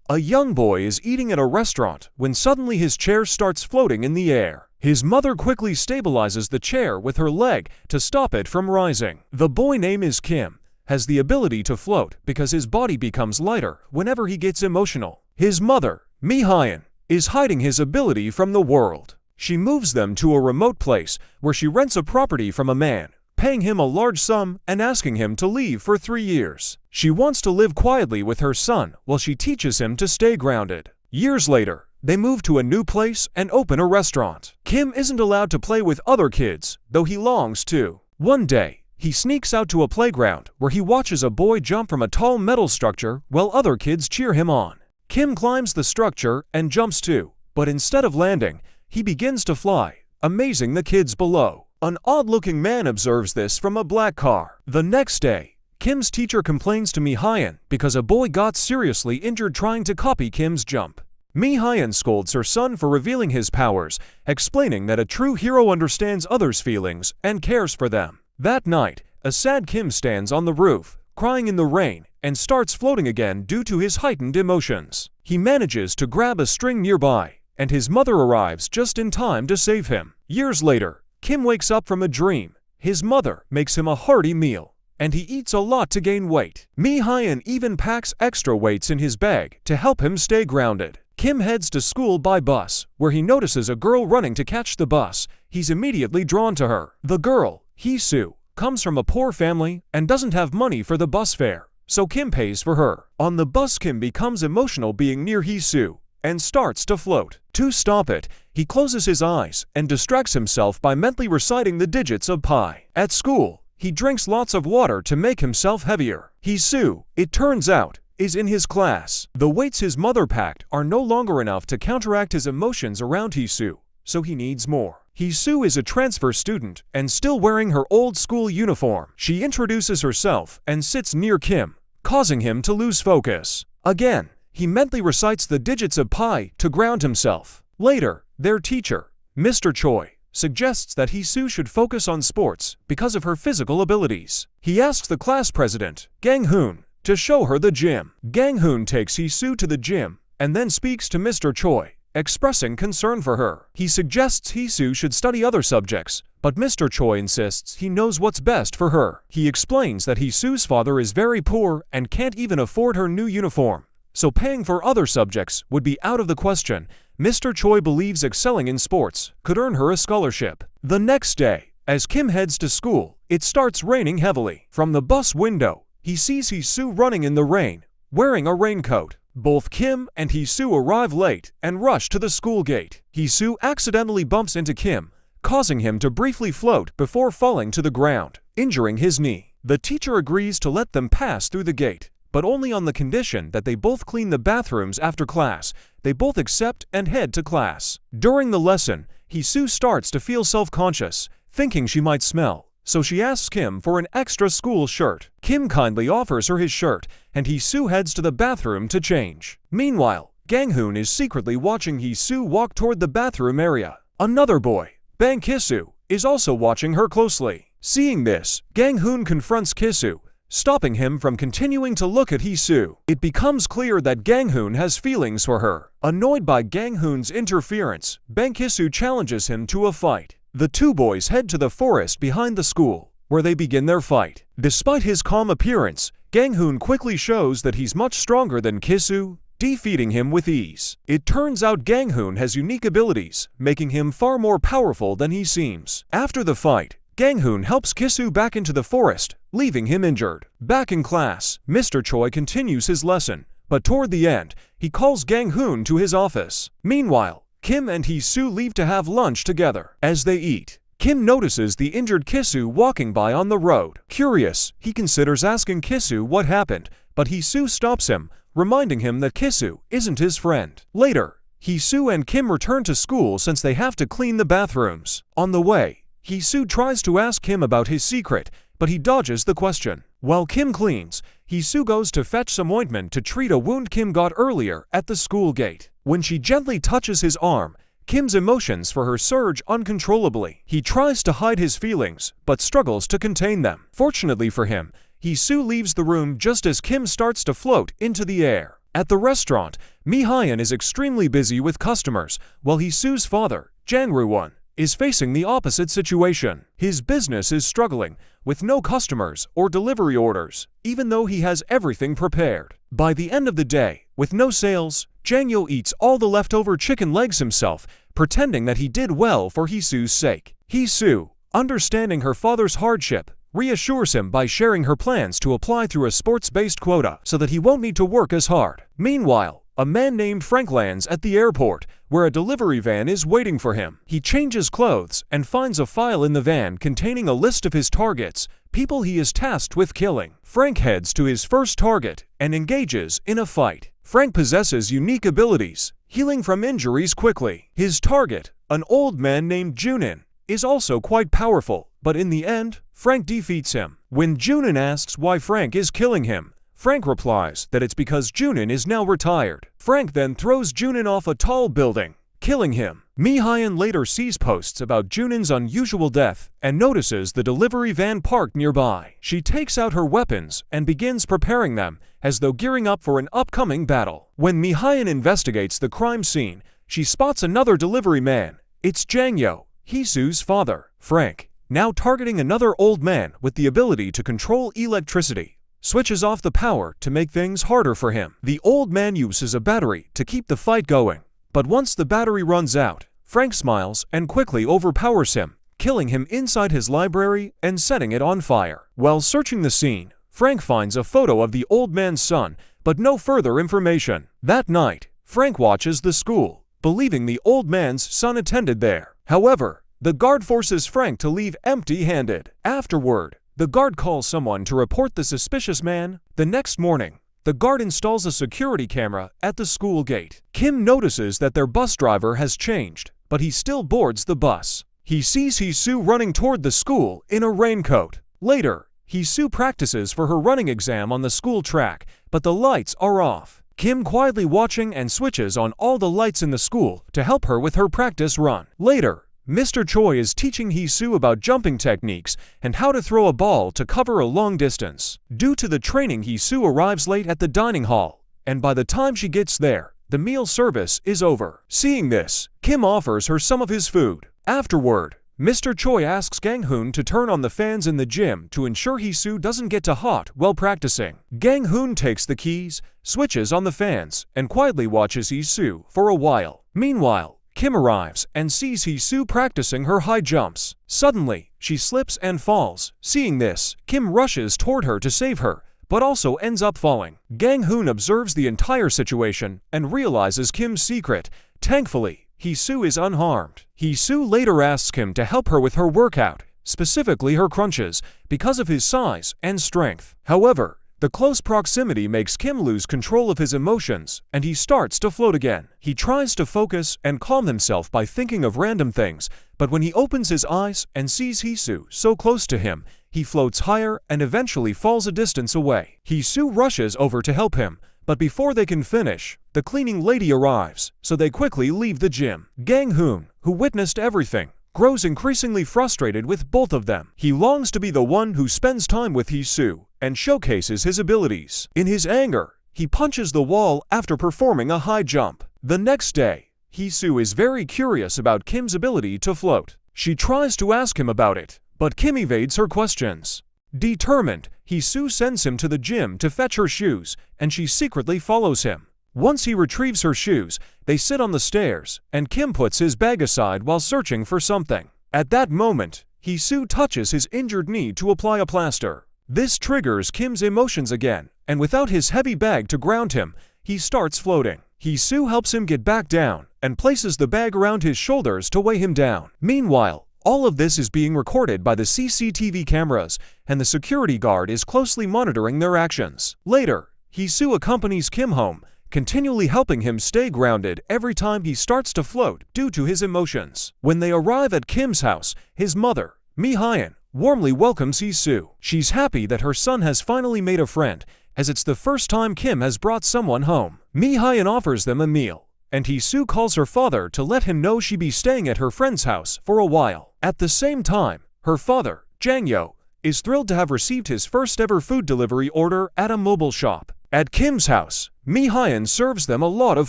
A young boy is eating at a restaurant when suddenly his chair starts floating in the air. His mother quickly stabilizes the chair with her leg to stop it from rising. The boy name is Kim, has the ability to float because his body becomes lighter whenever he gets emotional. His mother, Mi-hyun, is hiding his ability from the world. She moves them to a remote place where she rents a property from a man, paying him a large sum and asking him to leave for 3 years. She wants to live quietly with her son while she teaches him to stay grounded. Years later, they move to a new place and open a restaurant. Kim isn't allowed to play with other kids, though he longs to. One day, he sneaks out to a playground where he watches a boy jump from a tall metal structure while other kids cheer him on. Kim climbs the structure and jumps too, but instead of landing, he begins to fly, amazing the kids below. An odd-looking man observes this from a black car. The next day, Kim's teacher complains to Mi-hyun because a boy got seriously injured trying to copy Kim's jump. Mi-hyun scolds her son for revealing his powers, explaining that a true hero understands others' feelings and cares for them. That night, a sad Kim stands on the roof, crying in the rain, and starts floating again due to his heightened emotions. He manages to grab a string nearby, and his mother arrives just in time to save him. Years later, Kim wakes up from a dream. His mother makes him a hearty meal, and he eats a lot to gain weight. Mi-hyun even packs extra weights in his bag to help him stay grounded. Kim heads to school by bus, where he notices a girl running to catch the bus. He's immediately drawn to her. The girl, Hee-soo, comes from a poor family and doesn't have money for the bus fare, so Kim pays for her. On the bus, Kim becomes emotional being near Hee-soo and starts to float. To stop it, he closes his eyes and distracts himself by mentally reciting the digits of pi. At school, he drinks lots of water to make himself heavier. Hee-soo, it turns out, is in his class. The weights his mother packed are no longer enough to counteract his emotions around Hee-soo, so he needs more. Hee-soo is a transfer student and still wearing her old school uniform. She introduces herself and sits near Kim, causing him to lose focus. Again, he mentally recites the digits of pi to ground himself. Later, their teacher, Mr. Choi, suggests that Hee-soo should focus on sports because of her physical abilities. He asks the class president, Gang-hoon, to show her the gym. Gang-hoon takes Hee-soo to the gym and then speaks to Mr. Choi, expressing concern for her. He suggests Hee-soo should study other subjects, but Mr. Choi insists he knows what's best for her. He explains that Hee-soo's father is very poor and can't even afford her new uniform, so paying for other subjects would be out of the question. Mr. Choi believes excelling in sports could earn her a scholarship. The next day, as Kim heads to school, it starts raining heavily. From the bus window, he sees Hee-soo running in the rain, wearing a raincoat. Both Kim and Hee-soo arrive late and rush to the school gate. Hee-soo accidentally bumps into Kim, causing him to briefly float before falling to the ground, injuring his knee. The teacher agrees to let them pass through the gate, but only on the condition that they both clean the bathrooms after class. They both accept and head to class. During the lesson, Hee-soo starts to feel self-conscious, thinking she might smell, so she asks Kim for an extra school shirt. Kim kindly offers her his shirt, and Hee-soo heads to the bathroom to change. Meanwhile, Gang-hoon is secretly watching Hee-soo walk toward the bathroom area. Another boy, Bang Ki-soo, is also watching her closely. Seeing this, Gang-hoon confronts Ki-soo, stopping him from continuing to look at Hee-soo. It becomes clear that Gang-hoon has feelings for her. Annoyed by Gang-hoon's interference, Bang Ki-soo challenges him to a fight. The two boys head to the forest behind the school, where they begin their fight. Despite his calm appearance, Gang-hoon quickly shows that he's much stronger than Ki-soo, defeating him with ease. It turns out Gang-hoon has unique abilities, making him far more powerful than he seems. After the fight, Gang-hoon helps Ki-soo back into the forest, leaving him injured. Back in class, Mr. Choi continues his lesson, but toward the end, he calls Gang-hoon to his office. Meanwhile, Kim and Hee-soo leave to have lunch together. As they eat, Kim notices the injured Ki-soo walking by on the road. Curious, he considers asking Ki-soo what happened, but Hee-soo stops him, reminding him that Ki-soo isn't his friend. Later, Hee-soo and Kim return to school since they have to clean the bathrooms. On the way, Hee-soo tries to ask Kim about his secret, but he dodges the question. While Kim cleans, Hee-soo goes to fetch some ointment to treat a wound Kim got earlier at the school gate. When she gently touches his arm, Kim's emotions for her surge uncontrollably. He tries to hide his feelings, but struggles to contain them. Fortunately for him, Hee-soo leaves the room just as Kim starts to float into the air. At the restaurant, Mi-hyun is extremely busy with customers, while Hee-soo's father, Jang Roo-won, is facing the opposite situation. His business is struggling, with no customers or delivery orders, even though he has everything prepared. By the end of the day, with no sales, Jang-yo eats all the leftover chicken legs himself, pretending that he did well for Hee-soo's sake. Hee-soo, understanding her father's hardship, reassures him by sharing her plans to apply through a sports-based quota so that he won't need to work as hard. Meanwhile, a man named Frank lands at the airport, where a delivery van is waiting for him. He changes clothes and finds a file in the van containing a list of his targets, people he is tasked with killing. Frank heads to his first target and engages in a fight. Frank possesses unique abilities, healing from injuries quickly. His target, an old man named Junin, is also quite powerful, but in the end, Frank defeats him. When Junin asks why Frank is killing him, Frank replies that it's because Junin is now retired. Frank then throws Junin off a tall building, killing him. Mi-hyun later sees posts about Junin's unusual death and notices the delivery van parked nearby. She takes out her weapons and begins preparing them, as though gearing up for an upcoming battle. When Mi-hyun investigates the crime scene, she spots another delivery man. It's Jang-yo, Hee-soo's father. Frank, now targeting another old man with the ability to control electricity, switches off the power to make things harder for him. The old man uses a battery to keep the fight going, but once the battery runs out, Frank smiles and quickly overpowers him, killing him inside his library and setting it on fire. While searching the scene, Frank finds a photo of the old man's son, but no further information. That night, Frank watches the school, believing the old man's son attended there. However, the guard forces Frank to leave empty-handed. Afterward, the guard calls someone to report the suspicious man. The next morning, the guard installs a security camera at the school gate. Kim notices that their bus driver has changed, but he still boards the bus. He sees Hee-soo running toward the school in a raincoat. Later, Hee-soo practices for her running exam on the school track, but the lights are off. Kim quietly watching and switches on all the lights in the school to help her with her practice run. Later, Mr. Choi is teaching Hee-soo about jumping techniques and how to throw a ball to cover a long distance. Due to the training, Hee-soo arrives late at the dining hall, and by the time she gets there, the meal service is over. Seeing this, Kim offers her some of his food. Afterward, Mr. Choi asks Gang-hoon to turn on the fans in the gym to ensure Hee-soo doesn't get too hot while practicing. Gang-hoon takes the keys, switches on the fans, and quietly watches Hee-soo for a while. Meanwhile, Kim arrives and sees Hee-soo practicing her high jumps. Suddenly, she slips and falls. Seeing this, Kim rushes toward her to save her, but also ends up falling. Gang-hoon observes the entire situation and realizes Kim's secret. Thankfully, Hee-soo is unharmed. Hee-soo later asks Kim to help her with her workout, specifically her crunches, because of his size and strength. However, the close proximity makes Kim lose control of his emotions, and he starts to float again. He tries to focus and calm himself by thinking of random things, but when he opens his eyes and sees Hee-soo so close to him, he floats higher and eventually falls a distance away. Hee-soo rushes over to help him, but before they can finish, the cleaning lady arrives, so they quickly leave the gym. Gang-hoon, who witnessed everything, grows increasingly frustrated with both of them. He longs to be the one who spends time with Hee-soo and showcases his abilities. In his anger, he punches the wall after performing a high jump. The next day, Hee-soo is very curious about Kim's ability to float. She tries to ask him about it, but Kim evades her questions. Determined, Hee-soo sends him to the gym to fetch her shoes, and she secretly follows him. Once he retrieves her shoes, they sit on the stairs, and Kim puts his bag aside while searching for something. At that moment, Hee-soo touches his injured knee to apply a plaster. This triggers Kim's emotions again, and without his heavy bag to ground him, he starts floating. Hee-soo helps him get back down and places the bag around his shoulders to weigh him down. Meanwhile, all of this is being recorded by the CCTV cameras, and the security guard is closely monitoring their actions. Later, Hee-soo accompanies Kim home, continually helping him stay grounded every time he starts to float due to his emotions. When they arrive at Kim's house, his mother, Mi-hyun, warmly welcomes Hee-soo. She's happy that her son has finally made a friend, as it's the first time Kim has brought someone home. Mi-hyun offers them a meal, and Hee-soo calls her father to let him know she'd be staying at her friend's house for a while. At the same time, her father, Jang-yo, is thrilled to have received his first ever food delivery order at a mobile shop. At Kim's house, Mi-hyun serves them a lot of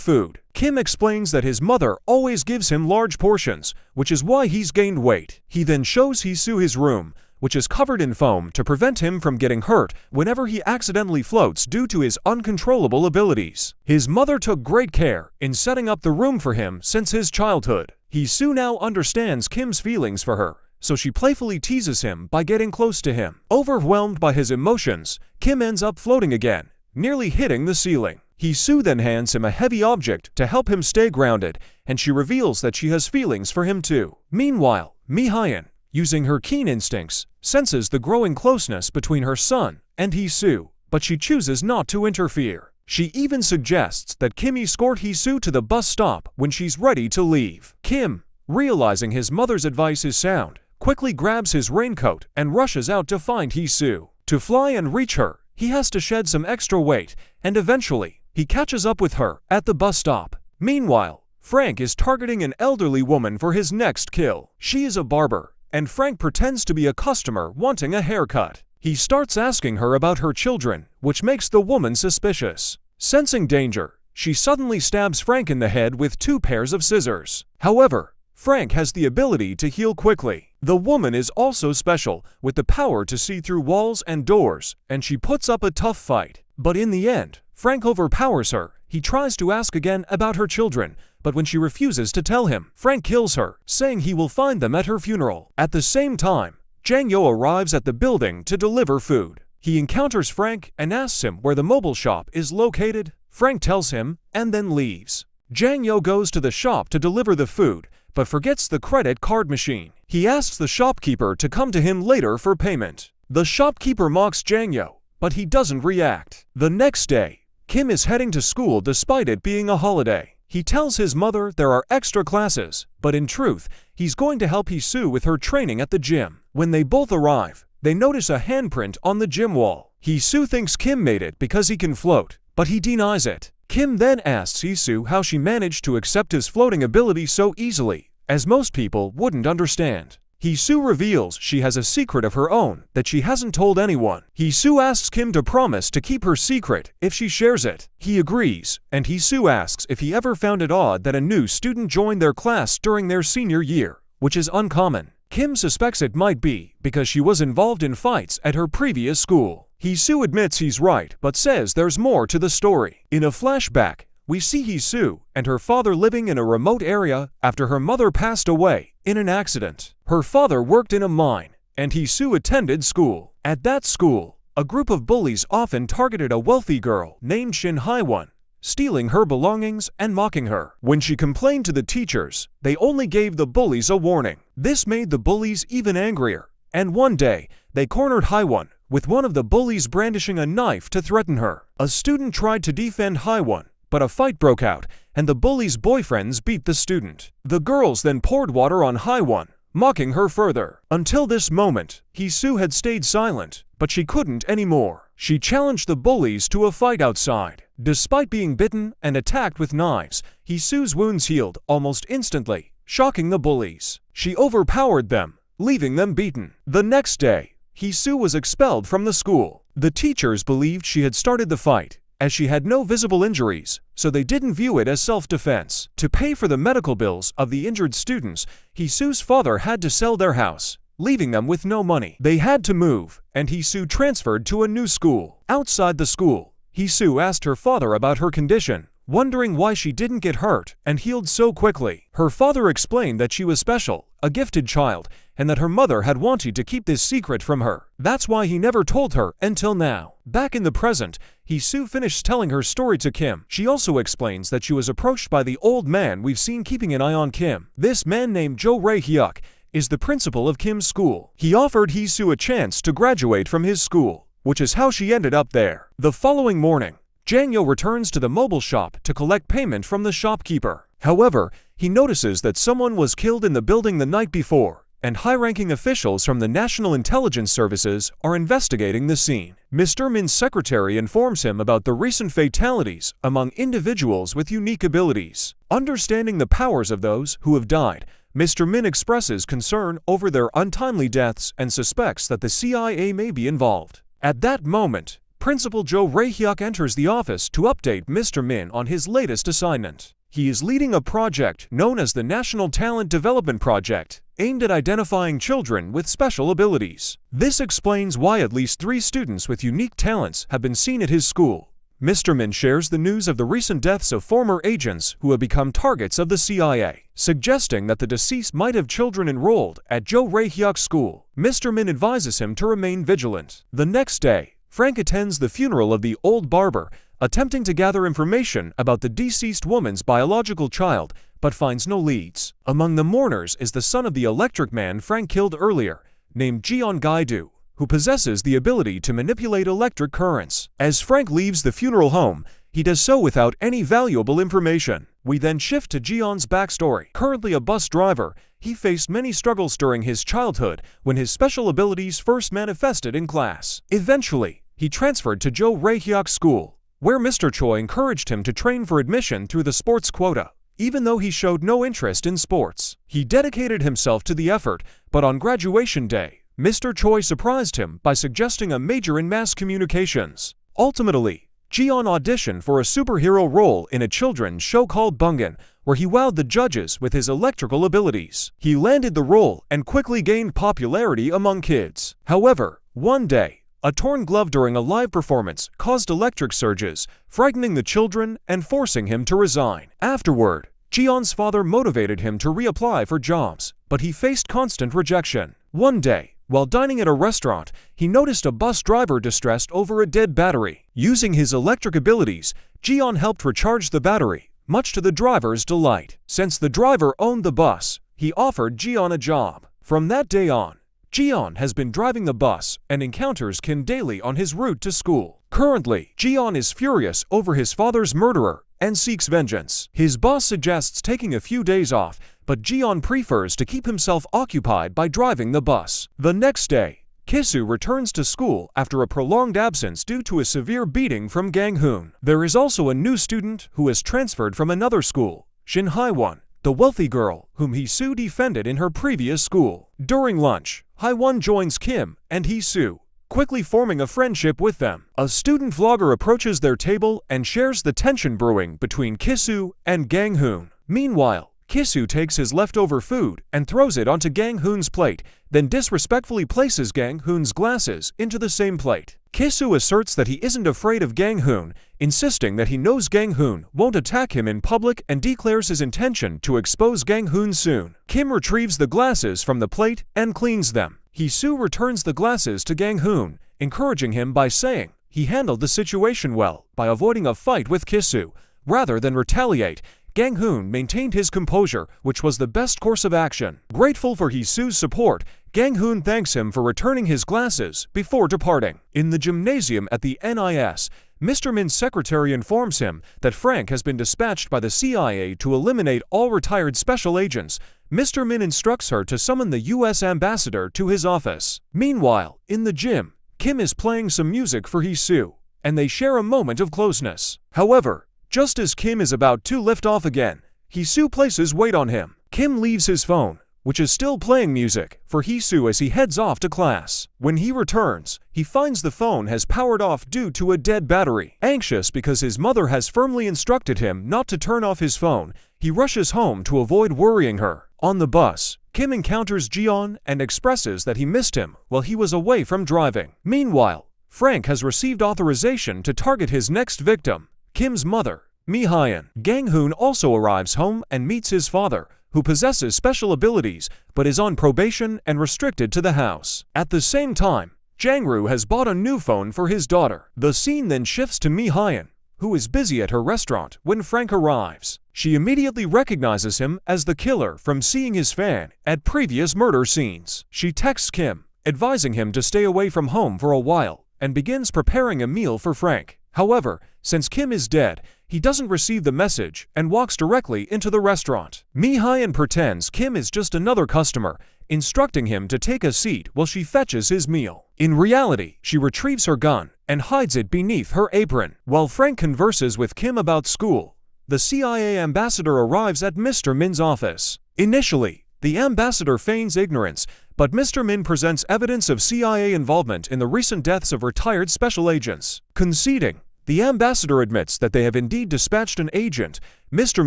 food. Kim explains that his mother always gives him large portions, which is why he's gained weight. He then shows Hee-soo his room, which is covered in foam to prevent him from getting hurt whenever he accidentally floats due to his uncontrollable abilities. His mother took great care in setting up the room for him since his childhood. Hee-soo now understands Kim's feelings for her, so she playfully teases him by getting close to him. Overwhelmed by his emotions, Kim ends up floating again, nearly hitting the ceiling. Hee-soo then hands him a heavy object to help him stay grounded, and she reveals that she has feelings for him too. Meanwhile, Mi-hyun, using her keen instincts, senses the growing closeness between her son and Hee-soo, but she chooses not to interfere. She even suggests that Kim escort Hee-soo to the bus stop when she's ready to leave. Kim, realizing his mother's advice is sound, quickly grabs his raincoat and rushes out to find Hee-soo. To fly and reach her, he has to shed some extra weight, and eventually, he catches up with her at the bus stop. Meanwhile, Frank is targeting an elderly woman for his next kill. She is a barber, and Frank pretends to be a customer wanting a haircut. He starts asking her about her children, which makes the woman suspicious. Sensing danger, she suddenly stabs Frank in the head with 2 pairs of scissors. However, Frank has the ability to heal quickly. The woman is also special, with the power to see through walls and doors, and she puts up a tough fight. But in the end, Frank overpowers her. He tries to ask again about her children, but when she refuses to tell him, Frank kills her, saying he will find them at her funeral. At the same time, Jang-yo arrives at the building to deliver food. He encounters Frank and asks him where the mobile shop is located. Frank tells him and then leaves. Jang-yo goes to the shop to deliver the food, but forgets the credit card machine. He asks the shopkeeper to come to him later for payment. The shopkeeper mocks Jang-yo, but he doesn't react. The next day, Kim is heading to school despite it being a holiday. He tells his mother there are extra classes, but in truth, he's going to help Hee-soo with her training at the gym. When they both arrive, they notice a handprint on the gym wall. Hee-soo thinks Kim made it because he can float, but he denies it. Kim then asks Hee-soo how she managed to accept his floating ability so easily, as most people wouldn't understand. Hee-soo reveals she has a secret of her own that she hasn't told anyone. Hee-soo asks Kim to promise to keep her secret if she shares it. He agrees, and Hee-soo asks if he ever found it odd that a new student joined their class during their senior year, which is uncommon. Kim suspects it might be because she was involved in fights at her previous school. Hee-soo admits he's right, but says there's more to the story. In a flashback, we see Hee-soo and her father living in a remote area after her mother passed away in an accident. Her father worked in a mine, and Hee-soo attended school. At that school, a group of bullies often targeted a wealthy girl named Shin Hae-won, stealing her belongings and mocking her. When she complained to the teachers, they only gave the bullies a warning. This made the bullies even angrier, and one day, they cornered Hae-won, with one of the bullies brandishing a knife to threaten her. A student tried to defend Hae-won, but a fight broke out, and the bully's boyfriends beat the student. The girls then poured water on Hae-won, mocking her further. Until this moment, Hee-soo had stayed silent, but she couldn't anymore. She challenged the bullies to a fight outside. Despite being bitten and attacked with knives, Hee-soo's wounds healed almost instantly, shocking the bullies. She overpowered them, leaving them beaten. The next day, Hee-soo was expelled from the school. The teachers believed she had started the fight, as she had no visible injuries, so they didn't view it as self-defense. To pay for the medical bills of the injured students, Hee-soo's father had to sell their house, leaving them with no money. They had to move, and Hee-soo transferred to a new school. Outside the school, Hee-soo asked her father about her condition, wondering why she didn't get hurt and healed so quickly. Her father explained that she was special, a gifted child, and that her mother had wanted to keep this secret from her. That's why he never told her until now. Back in the present, Hee-soo finished telling her story to Kim. She also explains that she was approached by the old man we've seen keeping an eye on Kim. This man named Jo Rae-hyuk is the principal of Kim's school. He offered Hee-soo a chance to graduate from his school, which is how she ended up there. The following morning, Jang-yo returns to the mobile shop to collect payment from the shopkeeper. However, he notices that someone was killed in the building the night before, and high-ranking officials from the National Intelligence Services are investigating the scene. Mr. Min's secretary informs him about the recent fatalities among individuals with unique abilities. Understanding the powers of those who have died, Mr. Min expresses concern over their untimely deaths and suspects that the CIA may be involved. At that moment, Principal Jo Rae-hyuk enters the office to update Mr. Min on his latest assignment. He is leading a project known as the National Talent Development Project, aimed at identifying children with special abilities. This explains why at least 3 students with unique talents have been seen at his school. Mr. Min shares the news of the recent deaths of former agents who have become targets of the CIA, suggesting that the deceased might have children enrolled at Jo Rae-hyuk's school. Mr. Min advises him to remain vigilant. The next day, Frank attends the funeral of the old barber, attempting to gather information about the deceased woman's biological child, but finds no leads. Among the mourners is the son of the electric man Frank killed earlier, named Jeon Gae-do, who possesses the ability to manipulate electric currents. As Frank leaves the funeral home, he does so without any valuable information. We then shift to Jeon's backstory. Currently a bus driver, he faced many struggles during his childhood when his special abilities first manifested in class. Eventually, he transferred to Jo Rae-hyuk's school, where Mr. Choi encouraged him to train for admission through the sports quota. Even though he showed no interest in sports, he dedicated himself to the effort, but on graduation day, Mr. Choi surprised him by suggesting a major in mass communications. Ultimately, Jeon auditioned for a superhero role in a children's show called Bungan, where he wowed the judges with his electrical abilities. He landed the role and quickly gained popularity among kids. However, one day, a torn glove during a live performance caused electric surges, frightening the children and forcing him to resign. Afterward, Jeon's father motivated him to reapply for jobs, but he faced constant rejection. One day, while dining at a restaurant, he noticed a bus driver distressed over a dead battery. Using his electric abilities, Jeon helped recharge the battery, much to the driver's delight. Since the driver owned the bus, he offered Jeon a job. From that day on, Jeon has been driving the bus and encounters Kim daily on his route to school. Currently, Jeon is furious over his father's murderer and seeks vengeance. His boss suggests taking a few days off, but Jeon prefers to keep himself occupied by driving the bus. The next day, Kisu returns to school after a prolonged absence due to a severe beating from Gang-hoon. There is also a new student who has transferred from another school, Shin Hae-won, the wealthy girl whom Hee-soo defended in her previous school. During lunch, Hae-won joins Kim and Hee-soo, quickly forming a friendship with them. A student vlogger approaches their table and shares the tension brewing between Kisu and Gang-hoon. Meanwhile, Kisu takes his leftover food and throws it onto Gang-hoon's plate, then disrespectfully places Gang-hoon's glasses into the same plate. Kisu asserts that he isn't afraid of Gang-hoon, insisting that he knows Gang-hoon won't attack him in public and declares his intention to expose Gang-hoon soon. Kim retrieves the glasses from the plate and cleans them. Hee-soo returns the glasses to Gang-hoon, encouraging him by saying he handled the situation well by avoiding a fight with Kisu. Rather than retaliate, Gang-hoon maintained his composure, which was the best course of action. Grateful for Hee-soo's support, Gang-hoon thanks him for returning his glasses before departing. In the gymnasium at the NIS, Mr. Min's secretary informs him that Frank has been dispatched by the CIA to eliminate all retired special agents. Mr. Min instructs her to summon the US ambassador to his office. Meanwhile, in the gym, Kim is playing some music for Hee-soo, and they share a moment of closeness. However, just as Kim is about to lift off again, Hee-soo places weight on him. Kim leaves his phone, which is still playing music, for Hee-soo as he heads off to class. When he returns, he finds the phone has powered off due to a dead battery. Anxious because his mother has firmly instructed him not to turn off his phone, he rushes home to avoid worrying her. On the bus, Kim encounters Jeon and expresses that he missed him while he was away from driving. Meanwhile, Frank has received authorization to target his next victim, Kim's mother, Mi-hyun. Gang-hoon also arrives home and meets his father, who possesses special abilities but is on probation and restricted to the house. At the same time, Jang-woo has bought a new phone for his daughter. The scene then shifts to Mi-hyun, who is busy at her restaurant when Frank arrives. She immediately recognizes him as the killer from seeing his fan at previous murder scenes. She texts Kim, advising him to stay away from home for a while, and begins preparing a meal for Frank. However, since Kim is dead, he doesn't receive the message and walks directly into the restaurant. Mi-hyun pretends Kim is just another customer, instructing him to take a seat while she fetches his meal. In reality, she retrieves her gun and hides it beneath her apron. While Frank converses with Kim about school, the CIA ambassador arrives at Mr. Min's office. Initially, the ambassador feigns ignorance, but Mr. Min presents evidence of CIA involvement in the recent deaths of retired special agents. Conceding, the ambassador admits that they have indeed dispatched an agent. Mr.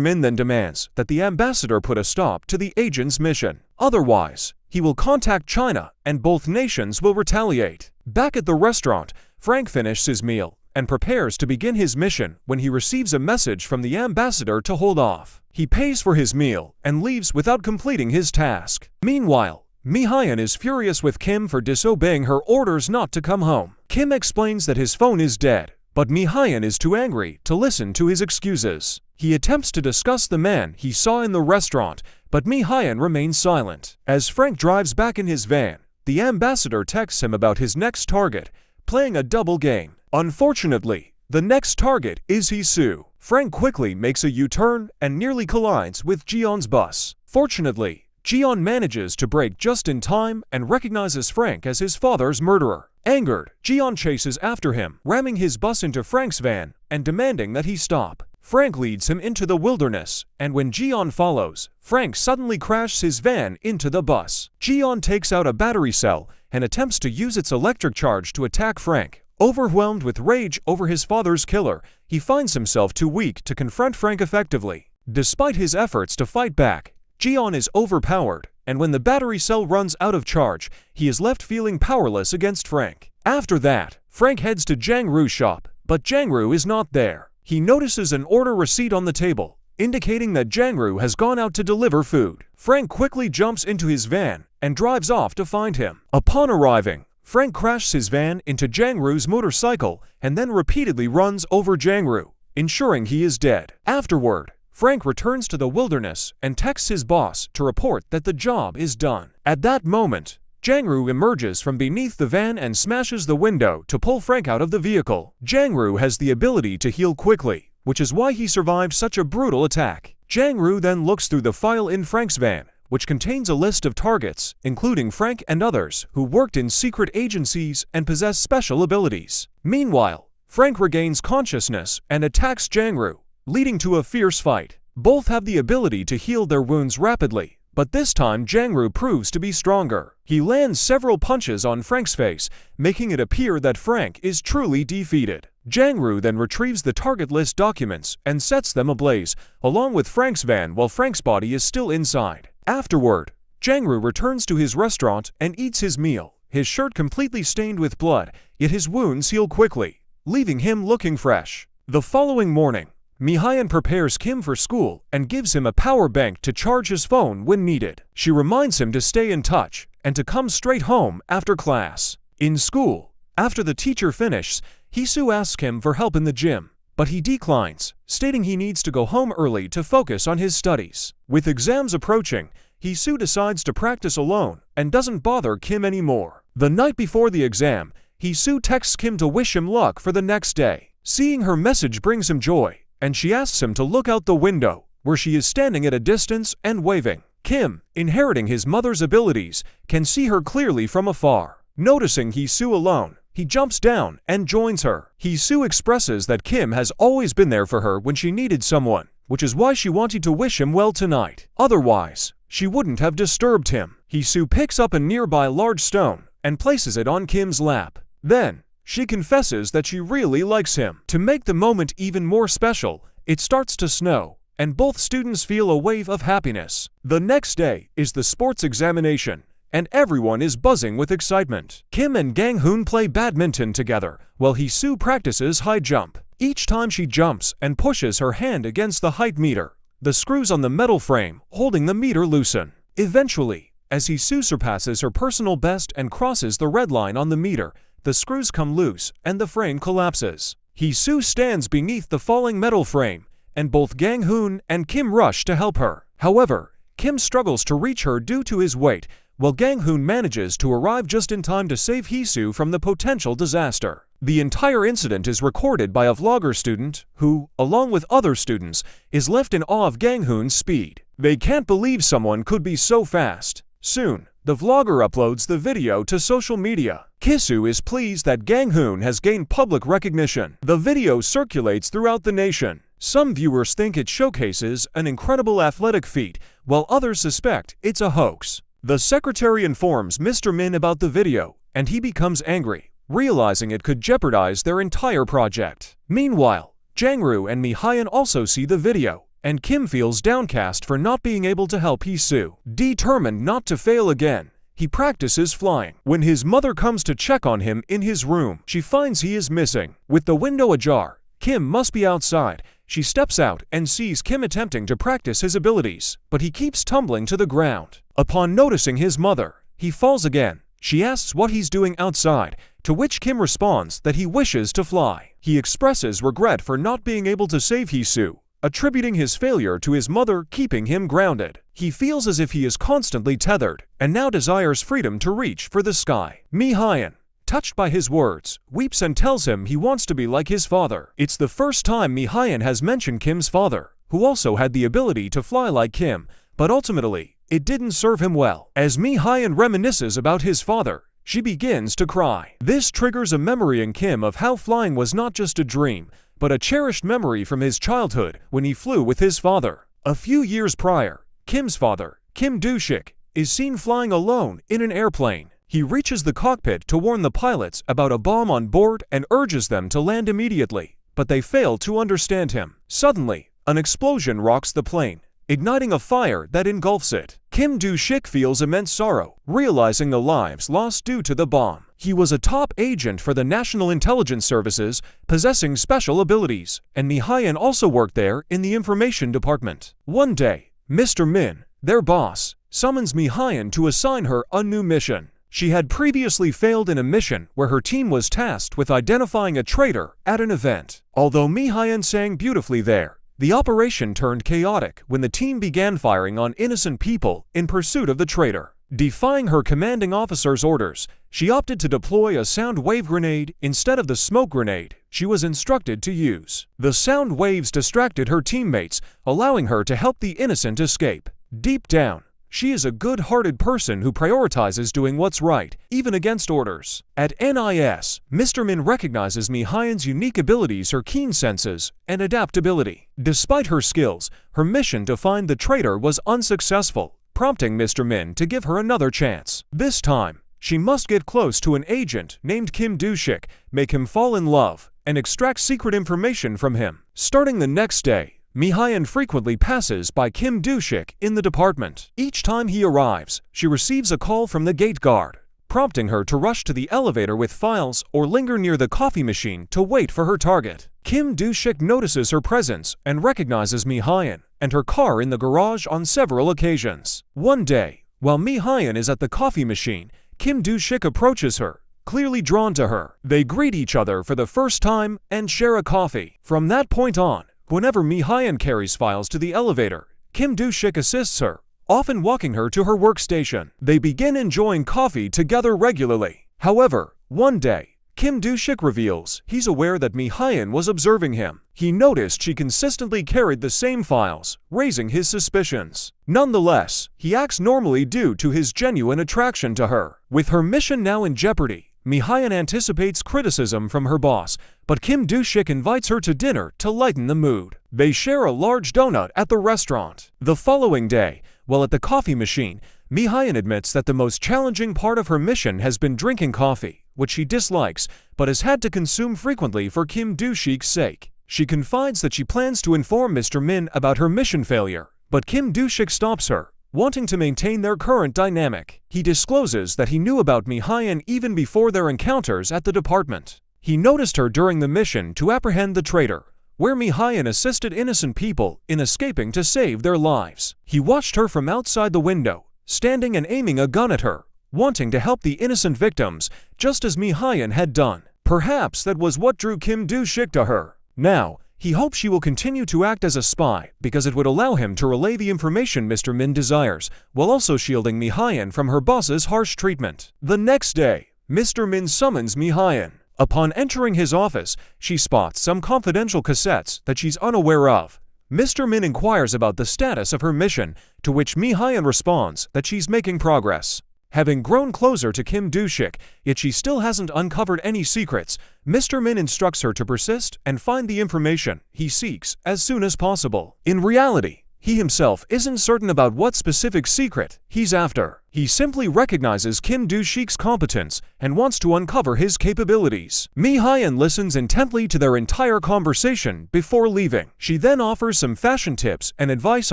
Min then demands that the ambassador put a stop to the agent's mission. Otherwise, he will contact China and both nations will retaliate. Back at the restaurant, Frank finishes his meal and prepares to begin his mission when he receives a message from the ambassador to hold off. He pays for his meal and leaves without completing his task. Meanwhile, Mi-hyun is furious with Kim for disobeying her orders not to come home. Kim explains that his phone is dead, but Mi-hyun is too angry to listen to his excuses. He attempts to discuss the man he saw in the restaurant, but Mi-hyun remains silent. As Frank drives back in his van, the ambassador texts him about his next target, playing a double game. Unfortunately, the next target is Hee-soo. Frank quickly makes a U-turn and nearly collides with Ji-yeon's bus. Fortunately, Ji-yeon manages to brake just in time and recognizes Frank as his father's murderer. Angered, Ji-yeon chases after him, ramming his bus into Frank's van and demanding that he stop. Frank leads him into the wilderness, and when Ji-yeon follows, Frank suddenly crashes his van into the bus. Ji-yeon takes out a battery cell and attempts to use its electric charge to attack Frank. Overwhelmed with rage over his father's killer, he finds himself too weak to confront Frank effectively. Despite his efforts to fight back, Ji-yeon is overpowered, and when the battery cell runs out of charge, he is left feeling powerless against Frank. After that, Frank heads to Jang-Roo's shop, but Jang-Roo is not there. He notices an order receipt on the table, indicating that Jang-Roo has gone out to deliver food. Frank quickly jumps into his van and drives off to find him. Upon arriving, Frank crashes his van into Jang-Roo's motorcycle and then repeatedly runs over Jang-Roo, ensuring he is dead. Afterward, Frank returns to the wilderness and texts his boss to report that the job is done. At that moment, Jang-Roo emerges from beneath the van and smashes the window to pull Frank out of the vehicle. Jang-Roo has the ability to heal quickly, which is why he survived such a brutal attack. Jang-Roo then looks through the file in Frank's van, which contains a list of targets, including Frank and others who worked in secret agencies and possess special abilities. Meanwhile, Frank regains consciousness and attacks Jang-Roo, leading to a fierce fight. Both have the ability to heal their wounds rapidly, but this time Jang-Roo proves to be stronger. He lands several punches on Frank's face, making it appear that Frank is truly defeated. Jang-Roo then retrieves the target list documents and sets them ablaze, along with Frank's van while Frank's body is still inside. Afterward, Jang-Roo returns to his restaurant and eats his meal, his shirt completely stained with blood, yet his wounds heal quickly, leaving him looking fresh. The following morning, Mi-hyun prepares Kim for school and gives him a power bank to charge his phone when needed. She reminds him to stay in touch and to come straight home after class. In school, after the teacher finishes, Hee-soo asks him for help in the gym, but he declines, stating he needs to go home early to focus on his studies. With exams approaching, Hee-soo decides to practice alone and doesn't bother Kim anymore. The night before the exam, Hee-soo texts Kim to wish him luck for the next day. Seeing her message brings him joy, and she asks him to look out the window, where she is standing at a distance and waving. Kim, inheriting his mother's abilities, can see her clearly from afar. Noticing Hee-soo alone, he jumps down and joins her. Hee-soo expresses that Kim has always been there for her when she needed someone, which is why she wanted to wish him well tonight. Otherwise, she wouldn't have disturbed him. Hee-soo picks up a nearby large stone and places it on Kim's lap. Then, she confesses that she really likes him. To make the moment even more special, it starts to snow, and both students feel a wave of happiness. The next day is the sports examination, and everyone is buzzing with excitement. Kim and Gang-hoon play badminton together, while Hee-soo practices high jump. Each time she jumps and pushes her hand against the height meter, the screws on the metal frame holding the meter loosen. Eventually, as Hee-soo surpasses her personal best and crosses the red line on the meter, the screws come loose and the frame collapses. Hee-soo stands beneath the falling metal frame, and both Gang-hoon and Kim rush to help her. However, Kim struggles to reach her due to his weight, while Gang-hoon manages to arrive just in time to save Hee-soo from the potential disaster. The entire incident is recorded by a vlogger student who, along with other students, is left in awe of Gang-hoon's speed. They can't believe someone could be so fast. Soon, the vlogger uploads the video to social media. Kisoo is pleased that Gang-hoon has gained public recognition. The video circulates throughout the nation. Some viewers think it showcases an incredible athletic feat, while others suspect it's a hoax. The secretary informs Mr. Min about the video, and he becomes angry, realizing it could jeopardize their entire project. Meanwhile, Jang-Roo and Mi-hyun also see the video, and Kim feels downcast for not being able to help Hee-soo. Determined not to fail again, he practices flying. When his mother comes to check on him in his room, she finds he is missing. With the window ajar, Kim must be outside. She steps out and sees Kim attempting to practice his abilities, but he keeps tumbling to the ground. Upon noticing his mother, he falls again. She asks what he's doing outside, to which Kim responds that he wishes to fly. He expresses regret for not being able to save Hee-soo, attributing his failure to his mother keeping him grounded. He feels as if he is constantly tethered, and now desires freedom to reach for the sky. Mi-hyun, touched by his words, weeps and tells him he wants to be like his father. It's the first time Mi-hyun has mentioned Kim's father, who also had the ability to fly like Kim, but ultimately, it didn't serve him well. As Mi-hyun reminisces about his father, she begins to cry. This triggers a memory in Kim of how flying was not just a dream, but a cherished memory from his childhood when he flew with his father. A few years prior, Kim's father, Kim Do-shik, is seen flying alone in an airplane. He reaches the cockpit to warn the pilots about a bomb on board and urges them to land immediately, but they fail to understand him. Suddenly, an explosion rocks the plane, igniting a fire that engulfs it. Kim Do-shik feels immense sorrow, realizing the lives lost due to the bomb. He was a top agent for the National Intelligence Services, possessing special abilities, and Mi-hyun also worked there in the information department. One day, Mr. Min, their boss, summons Mi-hyun to assign her a new mission. She had previously failed in a mission where her team was tasked with identifying a traitor at an event. Although Mi-hyun sang beautifully there, the operation turned chaotic when the team began firing on innocent people in pursuit of the traitor. Defying her commanding officer's orders, she opted to deploy a sound wave grenade instead of the smoke grenade she was instructed to use. The sound waves distracted her teammates, allowing her to help the innocent escape. Deep down, she is a good-hearted person who prioritizes doing what's right, even against orders. At NIS, Mr. Min recognizes Mi-hyun's unique abilities, her keen senses, and adaptability. Despite her skills, her mission to find the traitor was unsuccessful, prompting Mr. Min to give her another chance. This time, she must get close to an agent named Kim Do-shik, make him fall in love, and extract secret information from him. Starting the next day, Mi-hyun frequently passes by Kim Do-shik in the department. Each time he arrives, she receives a call from the gate guard, prompting her to rush to the elevator with files or linger near the coffee machine to wait for her target. Kim Do-shik notices her presence and recognizes Mi-hyun and her car in the garage on several occasions. One day, while Mi-hyun is at the coffee machine, Kim Do-shik approaches her, clearly drawn to her. They greet each other for the first time and share a coffee. From that point on, whenever Mi-hyun carries files to the elevator, Kim Do-shik assists her, often walking her to her workstation. They begin enjoying coffee together regularly. However, one day, Kim Do-shik reveals he's aware that Mi-hyun was observing him. He noticed she consistently carried the same files, raising his suspicions. Nonetheless, he acts normally due to his genuine attraction to her. With her mission now in jeopardy, Mi-hyun anticipates criticism from her boss, but Kim Do-shik invites her to dinner to lighten the mood. They share a large donut at the restaurant. The following day, while at the coffee machine, Mi-hyun admits that the most challenging part of her mission has been drinking coffee, which she dislikes, but has had to consume frequently for Kim Do-shik's sake. She confides that she plans to inform Mr. Min about her mission failure, but Kim Do-shik stops her, wanting to maintain their current dynamic. He discloses that he knew about Mi-hyun even before their encounters at the department. He noticed her during the mission to apprehend the traitor, where Mi-hyun assisted innocent people in escaping to save their lives. He watched her from outside the window, standing and aiming a gun at her, wanting to help the innocent victims, just as Mi-hyun had done. Perhaps that was what drew Kim Do-shik to her. Now, he hopes she will continue to act as a spy because it would allow him to relay the information Mr. Min desires, while also shielding Mi-hyun from her boss's harsh treatment. The next day, Mr. Min summons Mi-hyun. Upon entering his office, she spots some confidential cassettes that she's unaware of. Mr. Min inquires about the status of her mission, to which Mi-hyun responds that she's making progress. Having grown closer to Kim Do-shik, yet she still hasn't uncovered any secrets, Mr. Min instructs her to persist and find the information he seeks as soon as possible. In reality, He himself isn't certain about what specific secret he's after. He simply recognizes Kim Do-shik's competence and wants to uncover his capabilities. Mi-hyun listens intently to their entire conversation before leaving. She then offers some fashion tips and advice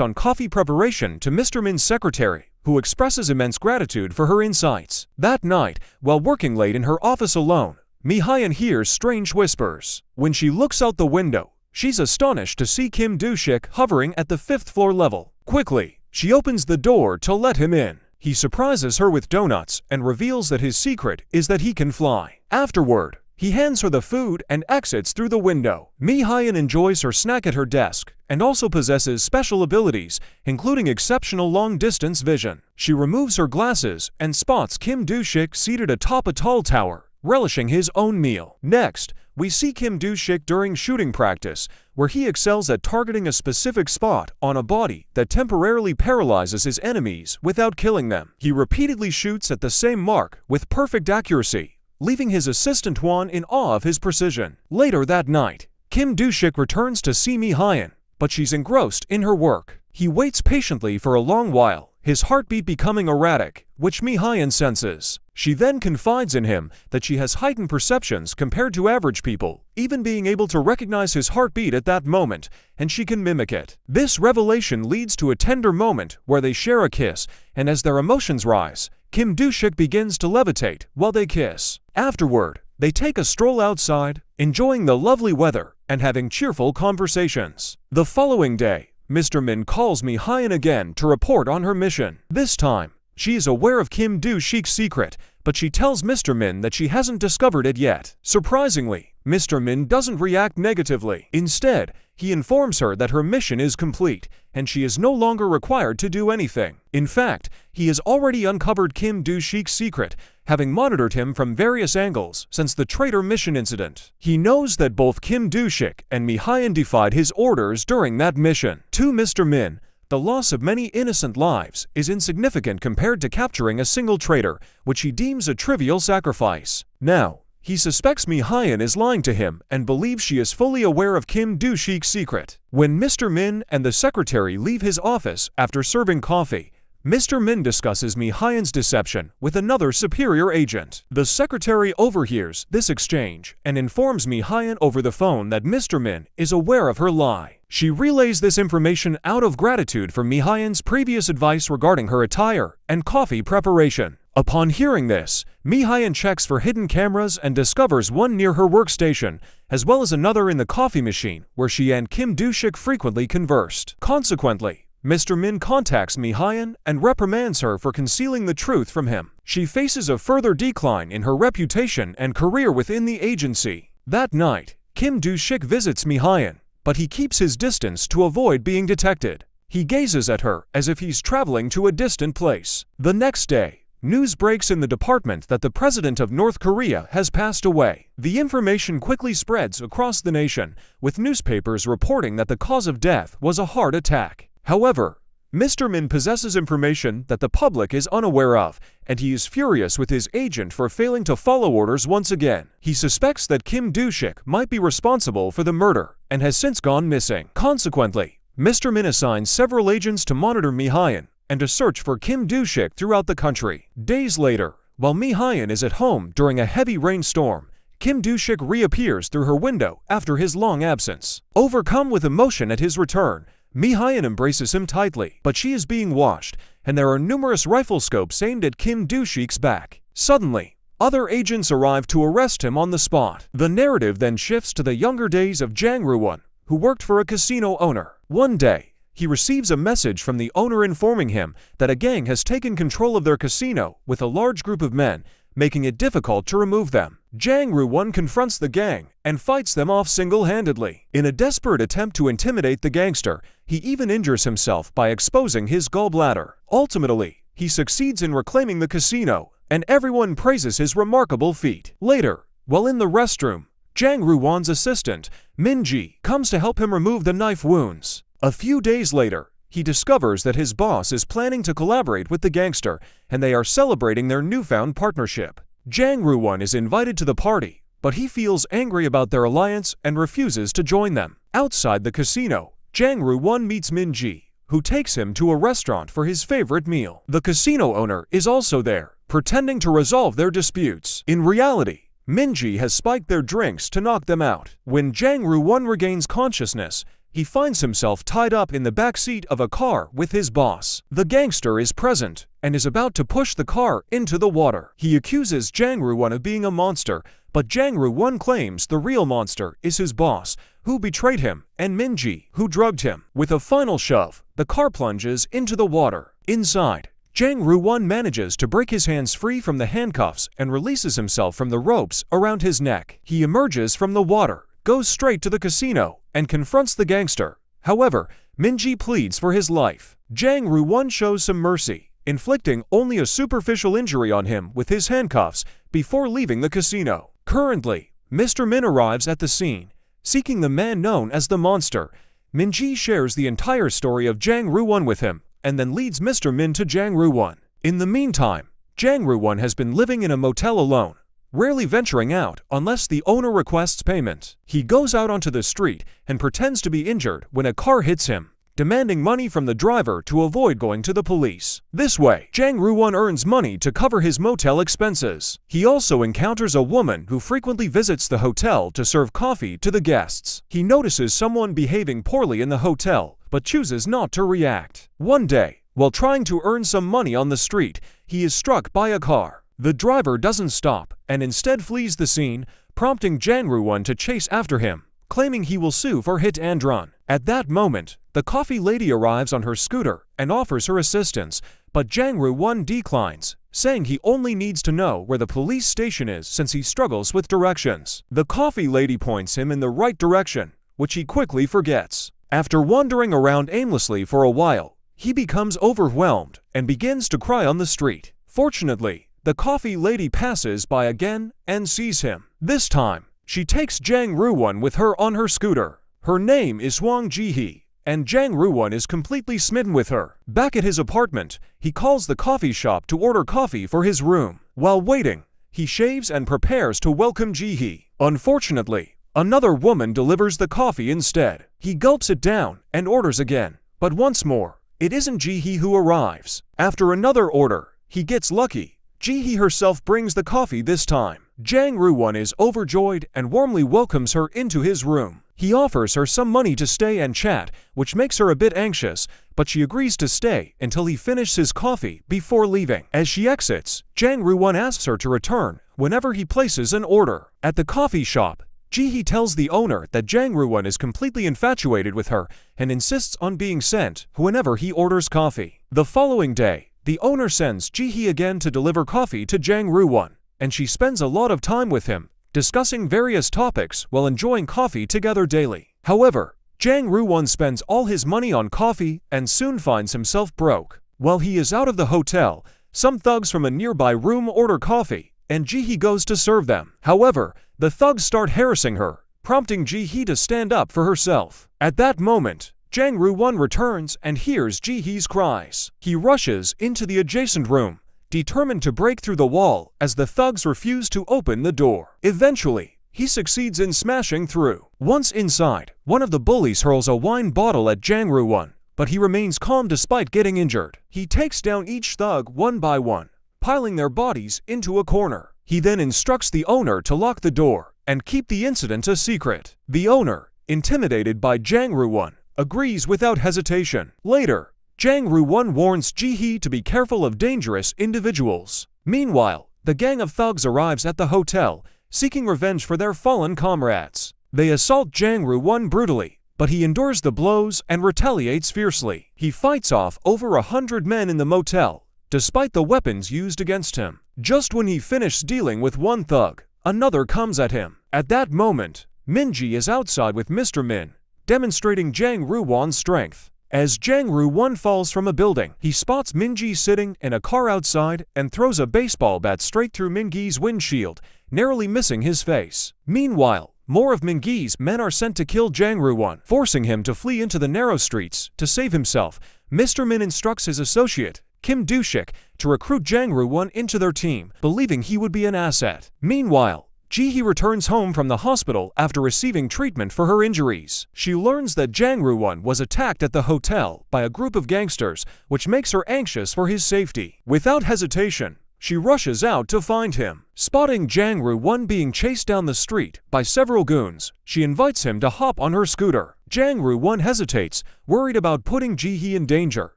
on coffee preparation to Mr. Min's secretary, who expresses immense gratitude for her insights. That night, while working late in her office alone, Mi-hyun hears strange whispers. When she looks out the window, she's astonished to see Kim Do-shik hovering at the 5th floor level. Quickly, she opens the door to let him in. He surprises her with donuts and reveals that his secret is that he can fly. Afterward, he hands her the food and exits through the window. Mi-hyun enjoys her snack at her desk and also possesses special abilities, including exceptional long-distance vision. She removes her glasses and spots Kim Do-shik seated atop a tall tower, relishing his own meal. Next, we see Kim Do-shik during shooting practice, where he excels at targeting a specific spot on a body that temporarily paralyzes his enemies without killing them. He repeatedly shoots at the same mark with perfect accuracy, leaving his assistant Hwan in awe of his precision. Later that night, Kim Do-shik returns to see Mi-hyun, but she's engrossed in her work. He waits patiently for a long while, his heartbeat becoming erratic, which Mi-hyun senses. She then confides in him that she has heightened perceptions compared to average people, even being able to recognize his heartbeat at that moment, and she can mimic it. This revelation leads to a tender moment where they share a kiss, and as their emotions rise, Kim Do-shik begins to levitate while they kiss. Afterward, they take a stroll outside, enjoying the lovely weather and having cheerful conversations. The following day, Mr. Min calls Mi-hyun again to report on her mission. This time, she is aware of Kim Do-shik's secret, but she tells Mr. Min that she hasn't discovered it yet. Surprisingly, Mr. Min doesn't react negatively. Instead, he informs her that her mission is complete, and she is no longer required to do anything. In fact, he has already uncovered Kim Do-shik's secret, having monitored him from various angles since the traitor mission incident. He knows that both Kim Do-shik and Mi-hyun defied his orders during that mission. To Mr. Min, the loss of many innocent lives is insignificant compared to capturing a single traitor, which he deems a trivial sacrifice. Now, he suspects Mi-hyun is lying to him and believes she is fully aware of Kim Do-shik's secret. When Mr. Min and the secretary leave his office after serving coffee, Mr. Min discusses Mi-hyun's deception with another superior agent. The secretary overhears this exchange and informs Mi-hyun over the phone that Mr. Min is aware of her lie. She relays this information out of gratitude for Mi-hyun's previous advice regarding her attire and coffee preparation. Upon hearing this, Mi-hyun checks for hidden cameras and discovers one near her workstation, as well as another in the coffee machine where she and Kim Do-shik frequently conversed. Consequently, Mr. Min contacts Mi-hyun and reprimands her for concealing the truth from him. She faces a further decline in her reputation and career within the agency. That night, Kim Do-shik visits Mi-hyun, but he keeps his distance to avoid being detected. He gazes at her as if he's traveling to a distant place. The next day, news breaks in the department that the president of North Korea has passed away. The information quickly spreads across the nation, with newspapers reporting that the cause of death was a heart attack. However, Mr. Min possesses information that the public is unaware of, and he is furious with his agent for failing to follow orders once again. He suspects that Kim Do-shik might be responsible for the murder and has since gone missing. Consequently, Mr. Min assigns several agents to monitor Mi-hyun and to search for Kim Do-shik throughout the country. Days later, while Mi-hyun is at home during a heavy rainstorm, Kim Do-shik reappears through her window after his long absence. Overcome with emotion at his return, Mi-hyun embraces him tightly, but she is being watched, and there are numerous rifle scopes aimed at Kim Do-shik's back. Suddenly, other agents arrive to arrest him on the spot. The narrative then shifts to the younger days of Jang Roo-won, who worked for a casino owner. One day, he receives a message from the owner informing him that a gang has taken control of their casino with a large group of men, making it difficult to remove them. Jang Roo-won confronts the gang and fights them off single-handedly. In a desperate attempt to intimidate the gangster, he even injures himself by exposing his gallbladder. Ultimately, he succeeds in reclaiming the casino, and everyone praises his remarkable feat. Later, while in the restroom, Jang Roo-won's assistant, Min-ji, comes to help him remove the knife wounds. A few days later, he discovers that his boss is planning to collaborate with the gangster, and they are celebrating their newfound partnership. Jang Roo-won is invited to the party, but he feels angry about their alliance and refuses to join them. Outside the casino, Jang Roo-won meets Min-ji, who takes him to a restaurant for his favorite meal. The casino owner is also there, pretending to resolve their disputes. In reality, Minji has spiked their drinks to knock them out. When Jang Roo-won regains consciousness, he finds himself tied up in the back seat of a car with his boss. The gangster is present and is about to push the car into the water. He accuses Jang Roo-won of being a monster, but Jang Roo-won claims the real monster is his boss, who betrayed him, and Minji, who drugged him. With a final shove, the car plunges into the water. Inside, Jang Roo-won manages to break his hands free from the handcuffs and releases himself from the ropes around his neck. He emerges from the water, goes straight to the casino, and confronts the gangster. However, Minji pleads for his life. Jang Roo-won shows some mercy, inflicting only a superficial injury on him with his handcuffs before leaving the casino. Currently, Mr. Min arrives at the scene, seeking the man known as the monster. Minji shares the entire story of Jang Roo-won with him, and then leads Mr. Min to Jang Roo-won. In the meantime, Jang Roo-won has been living in a motel alone, rarely venturing out unless the owner requests payment. He goes out onto the street and pretends to be injured when a car hits him, demanding money from the driver to avoid going to the police. This way, Jang Roo-won earns money to cover his motel expenses. He also encounters a woman who frequently visits the hotel to serve coffee to the guests. He notices someone behaving poorly in the hotel, but chooses not to react. One day, while trying to earn some money on the street, he is struck by a car. The driver doesn't stop and instead flees the scene, prompting Jang Roo-won to chase after him, claiming he will sue for hit and run. At that moment, the coffee lady arrives on her scooter and offers her assistance, but Jang Roo-won declines, saying he only needs to know where the police station is since he struggles with directions. The coffee lady points him in the right direction, which he quickly forgets. After wandering around aimlessly for a while, he becomes overwhelmed and begins to cry on the street. Fortunately, the coffee lady passes by again and sees him. This time, she takes Jang Roo-won with her on her scooter. Her name is Hwang Ji-hee, and Jang Roo-won is completely smitten with her. Back at his apartment, he calls the coffee shop to order coffee for his room. While waiting, he shaves and prepares to welcome Ji-hee. Unfortunately, another woman delivers the coffee instead. He gulps it down and orders again, but once more, it isn't Ji-hee who arrives. After another order, he gets lucky. Ji-hee herself brings the coffee this time. Jang Roo-won is overjoyed and warmly welcomes her into his room. He offers her some money to stay and chat, which makes her a bit anxious, but she agrees to stay until he finishes his coffee before leaving. As she exits, Jang Roo-won asks her to return whenever he places an order. At the coffee shop, Ji-hee tells the owner that Jang Roo-won is completely infatuated with her and insists on being sent whenever he orders coffee. The following day, the owner sends Ji-hee again to deliver coffee to Jang Roo-won, and she spends a lot of time with him, discussing various topics while enjoying coffee together daily. However, Jang Roo-won spends all his money on coffee and soon finds himself broke. While he is out of the hotel, some thugs from a nearby room order coffee, and Ji-hee goes to serve them. However, the thugs start harassing her, prompting Ji-hee to stand up for herself. At that moment, Jang Roo-won returns and hears Ji-hee's cries. He rushes into the adjacent room, determined to break through the wall as the thugs refuse to open the door. Eventually, he succeeds in smashing through. Once inside, one of the bullies hurls a wine bottle at Jang Roo-won, but he remains calm despite getting injured. He takes down each thug one by one, piling their bodies into a corner. He then instructs the owner to lock the door and keep the incident a secret. The owner, intimidated by Jang Roo-won, agrees without hesitation. Later, Jang Roo-won warns Ji-hee to be careful of dangerous individuals. Meanwhile, the gang of thugs arrives at the hotel, seeking revenge for their fallen comrades. They assault Jang Roo-won brutally, but he endures the blows and retaliates fiercely. He fights off over 100 men in the motel, despite the weapons used against him. Just when he finishes dealing with one thug, another comes at him. At that moment, Minji is outside with Mr. Min, demonstrating Jang Roo-won's strength. As Jang Roo-won falls from a building, he spots Minji sitting in a car outside and throws a baseball bat straight through Mingi's windshield, narrowly missing his face. Meanwhile, more of Mingi's men are sent to kill Jang Roo-won, forcing him to flee into the narrow streets. To save himself, Mr. Min instructs his associate, Kim Do-shik, to recruit Jang Roo-won into their team, believing he would be an asset. Meanwhile, Ji-hee returns home from the hospital after receiving treatment for her injuries. She learns that Jang Roo-won was attacked at the hotel by a group of gangsters, which makes her anxious for his safety. Without hesitation, she rushes out to find him. Spotting Jang Roo-won being chased down the street by several goons, she invites him to hop on her scooter. Jang Roo-won hesitates, worried about putting Ji-hee in danger,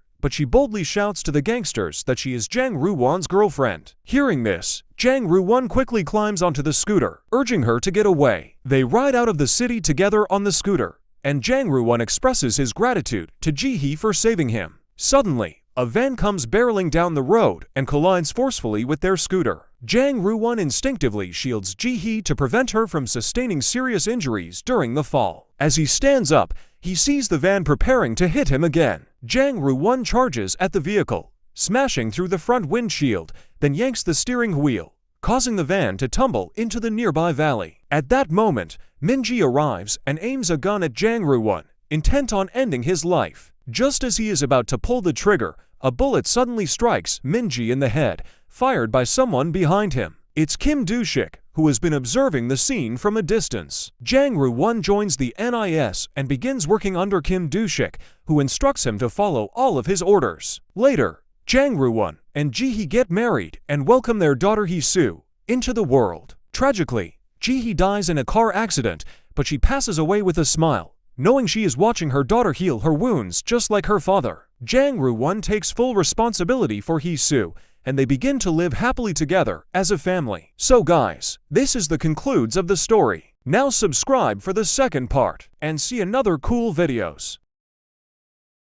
but she boldly shouts to the gangsters that she is Jang Roo-won's girlfriend. Hearing this, Jang Roo-won quickly climbs onto the scooter, urging her to get away. They ride out of the city together on the scooter, and Jang Roo-won expresses his gratitude to Ji-hee for saving him. Suddenly, a van comes barreling down the road and collides forcefully with their scooter. Jang Roo-won instinctively shields Ji-hee to prevent her from sustaining serious injuries during the fall. As he stands up, he sees the van preparing to hit him again. Jang Roo-won charges at the vehicle, smashing through the front windshield, then yanks the steering wheel, causing the van to tumble into the nearby valley. At that moment, Min-ji arrives and aims a gun at Jang Roo-won, intent on ending his life. Just as he is about to pull the trigger, a bullet suddenly strikes Min-ji in the head, fired by someone behind him. It's Kim Do-shik, who has been observing the scene from a distance. Jang Roo-won joins the NIS and begins working under Kim Do-shik, who instructs him to follow all of his orders. Later, Jang Roo-won and Ji-hee get married and welcome their daughter Hee-soo into the world. Tragically, Ji-hee dies in a car accident, but she passes away with a smile, knowing she is watching her daughter heal her wounds just like her father. Jang Roo-won takes full responsibility for Hee-soo, and they begin to live happily together as a family. So guys, this is the concludes of the story. Now subscribe for the second part, and see another cool videos.